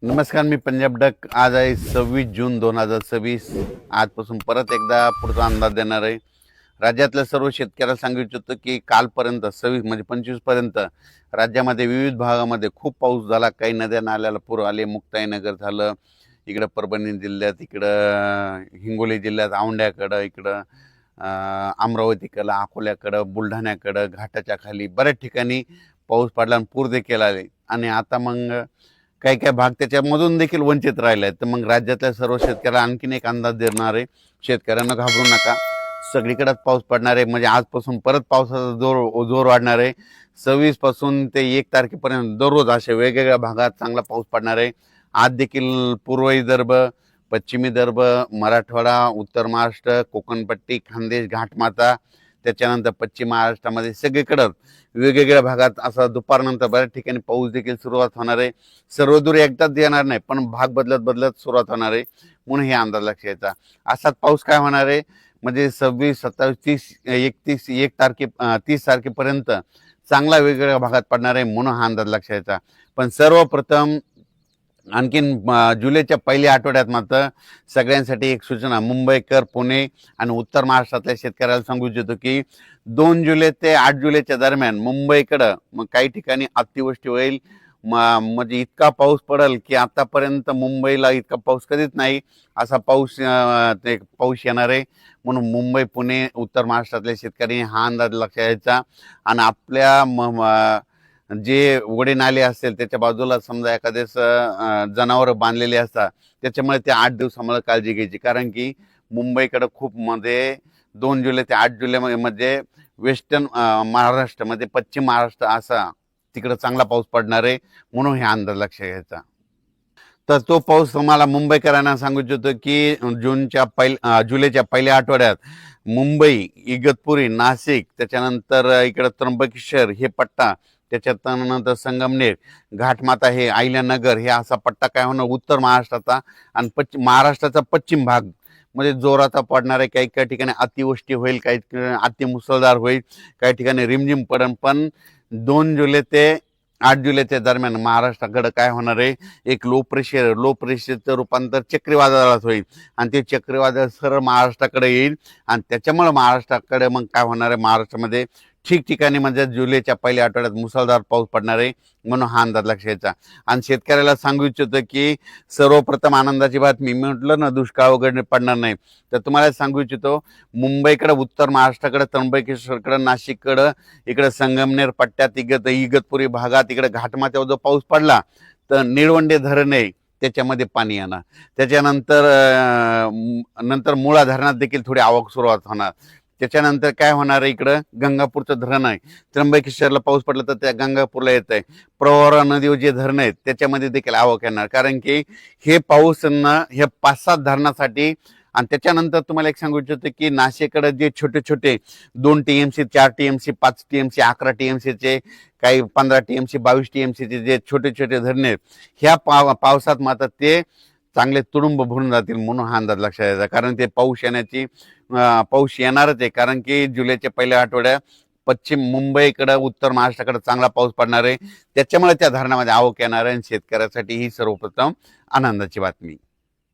नमस्कार, मी पंजाब डक. आज आहे 26 जून 2026. आजपासून परत एकदा पुढचा अंदाज देणार आहे. राज्यातल्या सर्व शेतकऱ्याला सांगू इच्छितो की कालपर्यंत 26 म्हणजे 25 पर्यंत राज्यामध्ये विविध भागामध्ये खूप पाऊस झाला. काही नद्या नाल्याला पूर आले. मुक्ताईनगर झालं, इकडं परभणी जिल्ह्यात, इकडं हिंगोली जिल्ह्यात औंढ्याकडं, इकडं अमरावतीकडं, अकोल्याकडं, बुलढाण्याकडं, घाटाच्या खाली बऱ्याच ठिकाणी पाऊस पडला आणि पूर देखील आले. आणि आता मग काही काही भाग त्याच्यामधून देखील वंचित राहिले आहेत. तर मग राज्यातल्या सर्व शेतकऱ्याला आणखीन एक अंदाज देणार आहे. शेतकऱ्यांना घाबरू नका, सगळीकडेच पाऊस पडणार आहे. म्हणजे आजपासून परत पावसाचा जोर वाढणार आहे. 26 पासून ते 1 तारखेपर्यंत दररोज अशा वेगवेगळ्या भागात चांगला पाऊस पडणार आहे. आज देखील पूर्व विदर्भ, पश्चिमी विदर्भ, मराठवाडा, उत्तर महाराष्ट्र, कोकणपट्टी, खानदेश, घाटमाता, त्याच्यानंतर पश्चिम महाराष्ट्रामध्ये सगळीकडं वेगवेगळ्या भागात असा दुपारनंतर बऱ्याच ठिकाणी पाऊस देखील सुरुवात होणार आहे. सर्वदूर एकदाच येणार नाही, पण भाग बदलत बदलत सुरुवात होणार आहे. म्हणून हे अंदाज लक्षात घ्यायचा. असाच पाऊस काय होणार आहे म्हणजे 26, 27, 30, 31, 30 तारखेपर्यंत चांगला वेगवेगळ्या भागात पडणार आहे. म्हणून हा अंदाज लक्षात घ्यायचा. पण सर्वप्रथम आणखीन जुलैच्या पहिल्या आठवड्यात मात्र सगळ्यांसाठी एक सूचना, मुंबईकर, पुणे आणि उत्तर महाराष्ट्रातल्या शेतकऱ्याला सांगू इच्छितो की 2 जुलै ते 8 जुलैच्या दरम्यान मुंबईकडं मग काही ठिकाणी अतिवृष्टी होईल. म्हणजे इतका पाऊस पडेल की आतापर्यंत मुंबईला इतका पाऊस कधीच नाही, असा पाऊस ते पाऊस येणार आहे. म्हणून मुंबई, पुणे, उत्तर महाराष्ट्रातल्या शेतकऱ्यांनी हा अंदाज लक्षात घ्यायचा. आणि आपल्या जे ओढे नाले असतील त्याच्या बाजूला समजा एखादेच जनावर बांधलेले असतात, त्याच्यामुळे ते 8 दिवसामुळे काळजी घ्यायची. कारण की मुंबईकडं खूप मध्ये 2 जुलै ते 8 जुलै मध्ये वेस्टर्न महाराष्ट्रामध्ये पश्चिम महाराष्ट्र असा तिकडं चांगला पाऊस पडणार आहे. म्हणून हे अंदाज लक्षात घ्यायचा. तर तो पाऊस तुम्हाला मुंबईकरांना सांगू इच्छितो की जुलैच्या पहिल्या आठवड्यात मुंबई, इगतपुरी, नाशिक, त्याच्यानंतर इकडं त्र्यंबकेश्वर हे पट्टा, त्याच्यानंतर संगमनेर, घाटमाता, हे अहिल्यानगर, हे असा पट्टा काय होणार उत्तर महाराष्ट्राचा आणि महाराष्ट्राचा पश्चिम भाग म्हणजे जोराचा पडणार आहे. काही काही ठिकाणी अतिवृष्टी होईल, काही ठिकाणी अतिमुसळधार होईल, काही ठिकाणी रिमझिम पडेल. पण 2 जुलै ते 8 जुलैच्या दरम्यान महाराष्ट्राकडे काय होणार आहे, एक लो प्रेशरचं रूपांतर चक्रीवादळात होईल आणि ते चक्रीवादळ सरळ महाराष्ट्राकडे येईल. आणि त्याच्यामुळे महाराष्ट्राकडे मग काय होणार आहे, महाराष्ट्रामध्ये ठिकठिकाणी म्हणजे जुलैच्या पहिल्या आठवड्यात मुसळधार पाऊस पडणार आहे. म्हणून हा अंदाज लक्षात घ्यायचा. आणि शेतकऱ्याला सांगू इच्छितो की सर्वप्रथम आनंदाची बातमी, मी म्हटलं ना दुष्काळ वगैरे पडणार नाही, तर तुम्हाला सांगू इच्छितो मुंबईकडे, उत्तर महाराष्ट्राकडे, त्र्यंबकेश्वरकडे, नाशिककडं, इकडे संगमनेर पट्ट्यात, इगतपुरी भागात, इकडे घाटमाथ्यावर जो पाऊस पडला तर निळवंडे धरण आहे त्याच्यामध्ये पाणी येणार. त्याच्यानंतर नंतर मुळा धरणात देखील थोडी आवक सुरुवात होणार. त्याच्यानंतर काय होणार आहे, इकडं गंगापूरचं धरण आहे, त्र्यंबकेश्वरला पाऊस पडला तर त्या गंगापूरला येत आहे. प्रवरा नदीवर जे धरण आहेत त्याच्यामध्ये देखील आवक येणार. कारण की हे पाऊस हे 5-7 धरणासाठी. आणि त्याच्यानंतर तुम्हाला एक सांगू इच्छितो की नाशिककडे जे छोटे छोटे 2 TMC, 4 TMC, 5 TMC, 11 TMCचे, काही 15 TMC, 22 TMCचे जे छोटे छोटे धरणे आहेत, ह्या पावसात मात्र ते चांगले तुडुंब भरून जातील. म्हणून हा अंदाज लक्षात द्यायचा. कारण ते पाऊस येणारच आहे. कारण की जुलैच्या पहिल्या आठवड्यात पश्चिम मुंबईकडे, उत्तर महाराष्ट्राकडे चांगला पाऊस पडणार आहे. त्याच्यामुळे त्या धरणामध्ये आवक येणार आहे. आणि शेतकऱ्यासाठी ही सर्वप्रथम आनंदाची बातमी.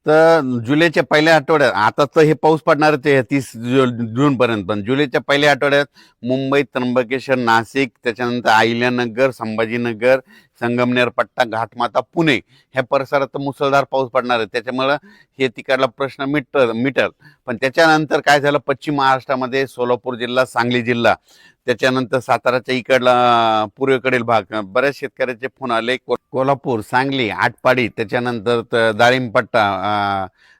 तर जुलैच्या पहिल्या आठवड्यात आता तर हे पाऊस पडणार आहे 30 जूनपर्यंत. पण जुलैच्या पहिल्या आठवड्यात मुंबई, त्र्यंबकेश्वर, नाशिक, त्याच्यानंतर अहिल्यानगर, संभाजीनगर, संगमनेर पट्टा, घाटमाता, पुणे ह्या परिसरात मुसळधार पाऊस पडणार आहे. त्याच्यामुळं हे तिकडला प्रश्न मिटल. पण त्याच्यानंतर काय झालं, पश्चिम महाराष्ट्रामध्ये सोलापूर जिल्हा, सांगली जिल्हा, त्याच्यानंतर साताराच्या इकडला पूर्वेकडील भाग, बऱ्याच शेतकऱ्याचे फोन आले. कोल्हापूर, सांगली, आटपाडी, त्याच्यानंतर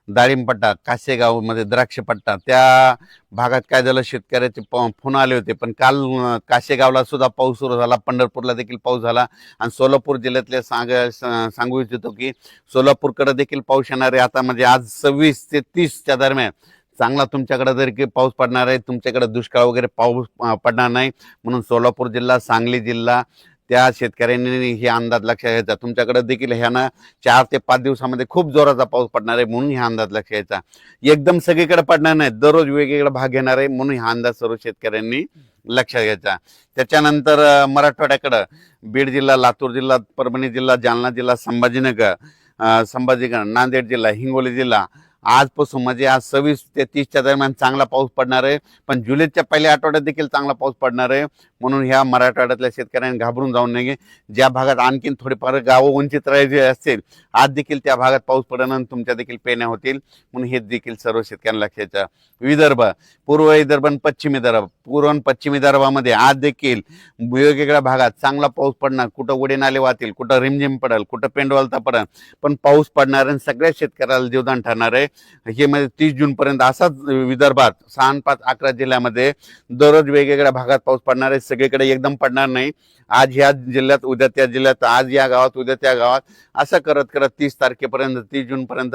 दाळिंबपट्टा, कासेगाव मध्ये द्राक्षपट्टा, त्या भागात काय झालं, शेतकऱ्याचे फोन आले होते. पण काल कासेगावला सुद्धा पाऊस सुरू झाला, पंढरपूरला देखील पाऊस झाला. आणि सोलापूर जिल्ह्यातले सांगू इच्छितो की सोलापूरकडे देखील पाऊस येणार आहे. आता म्हणजे आज 26 ते 30च्या दरम्यान चांगला तुमच्याकडे जरी पाऊस पडणार आहे. तुमच्याकडे दुष्काळ वगैरे पाऊस पडणार नाही. म्हणून सोलापूर जिल्हा, सांगली जिल्हा, त्या शेतकऱ्यांनी हे अंदाज लक्षात घ्यायचा. तुमच्याकडे देखील ह्यानं 4 ते 5 दिवसामध्ये खूप जोराचा पाऊस पडणार आहे. म्हणून हा अंदाज लक्षात घ्यायचा. एकदम सगळीकडे पडणार नाही, दररोज वेगवेगळा भाग घेणार आहे. म्हणून हा अंदाज सर्व शेतकऱ्यांनी लक्षात घ्यायचा. त्याच्यानंतर मराठवाड्याकडं बीड जिल्हा, लातूर जिल्हा, परभणी जिल्हा, जालना जिल्हा, संभाजीनगर, नांदेड जिल्हा, हिंगोली जिल्हा आजपासून म्हणजे आज 26 ते 30च्या दरम्यान चांगला पाऊस पडणार आहे. पण जुलैच्या पहिल्या आठवड्यात देखील चांगला पाऊस पडणार आहे. म्हणून ह्या मराठवाड्यातल्या शेतकऱ्यांनी घाबरून जाऊ नये. ज्या भागात आणखीन थोडेफार गावं वंचित राहायचे असतील, आज देखील त्या भागात पाऊस पडल्यानंतर तुमच्या देखील पेरण्या होतील. म्हणून हे देखील सर्व शेतकऱ्यांना लक्षात. विदर्भ, पूर्व विदर्भ आणि पश्चिम विदर्भ, पूर्व आणि पश्चिम विदर्भामध्ये आज देखील वेगवेगळ्या भागात चांगला पाऊस पडणार. कुठं उडे नाले वाहतील, कुठं रिमझिम पडेल, कुठं पेंडवलता पडेल, पण पाऊस पडणार आणि सगळ्या शेतकऱ्याला जीवदान ठरणार आहे. हे म्हणजे 30 जून पर्यंत असाच विदर्भात 6 आणि 5 11 जिल्ह्यामध्ये दररोज वेगवेगळ्या भागात पाऊस पडणार आहे. सगळीकडे एकदम पडणार नाही. आज ह्या जिल्ह्यात, उद्या त्या जिल्ह्यात, आज या गावात, उद्या त्या गावात, असं करत करत 30 तारखेपर्यंत, 30 जून पर्यंत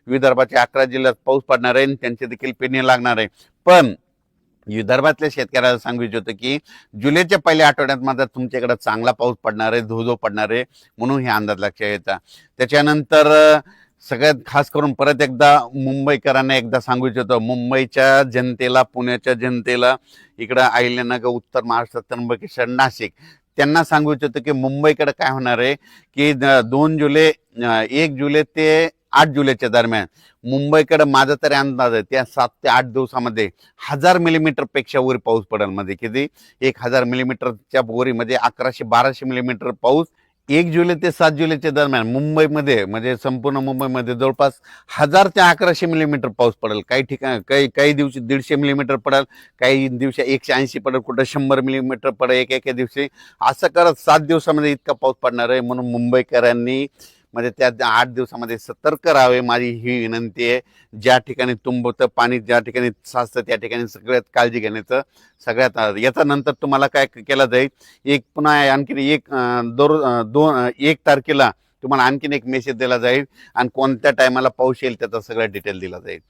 विदर्भाच्या 11 जिल्ह्यात पाऊस पडणार आहे आणि त्यांचे देखील पेरणी लागणार आहे. पण विदर्भातल्या शेतकऱ्याला सांगू इच्छितो की जुलैच्या पहिल्या आठवड्यात मात्र तुमच्याकडे चांगला पाऊस पडणार आहे, धो पडणार आहे. म्हणून हे अंदाज लक्षात येतात. त्याच्यानंतर सगळ्यात खास करून परत एकदा मुंबईकरांना एकदा सांगू इच्छितो, मुंबईच्या जनतेला, पुण्याच्या जनतेला, इकडं अहिल्यानगर, उत्तर महाराष्ट्र, त्र्यंबकेश्वर, नाशिक, त्यांना सांगू इच्छितो की मुंबईकडे काय होणार आहे की 2 जुलै 1 जुलै ते 8 जुलैच्या दरम्यान मुंबईकडे माझा तरी अंदाज आहे त्या 7 ते 8 दिवसामध्ये 1000 मिलीमीटर पेक्षा वर पाऊस पडेल. मध्ये किती 1000 मिलीमीटरच्या बोरीमध्ये 1100-1200 मिलीमीटर पाऊस 1 जुलै ते 7 जुलैच्या दरम्यान मुंबईमध्ये, म्हणजे संपूर्ण मुंबईमध्ये जवळपास 1000 ते 1100 मिलीमीटर पाऊस पडेल. काही ठिकाणी काही दिवशी 150 मिलीमीटर पडेल, काही दिवशी 180 पडेल, कुठं 100 मिलीमीटर पडेल एका दिवशी. असं करत 7 दिवसामध्ये इतका पाऊस पडणार आहे. म्हणून मुंबईकरांनी म्हणजे त्या 8 दिवसामध्ये सतर्क राहावे, माझी ही विनंती आहे. ज्या ठिकाणी तुंबतं पाणी, ज्या ठिकाणी साचतं, त्या ठिकाणी सगळ्यात काळजी घेण्याचं. सगळ्यात याचा नंतर तुम्हाला काय केलं जाईल, पुन्हा आणखीन 1 तारखेला तुम्हाला आणखीन एक मेसेज दिला जाईल आणि कोणत्या टायमाला पाऊस येईल त्याचा सगळा डिटेल दिला जाईल.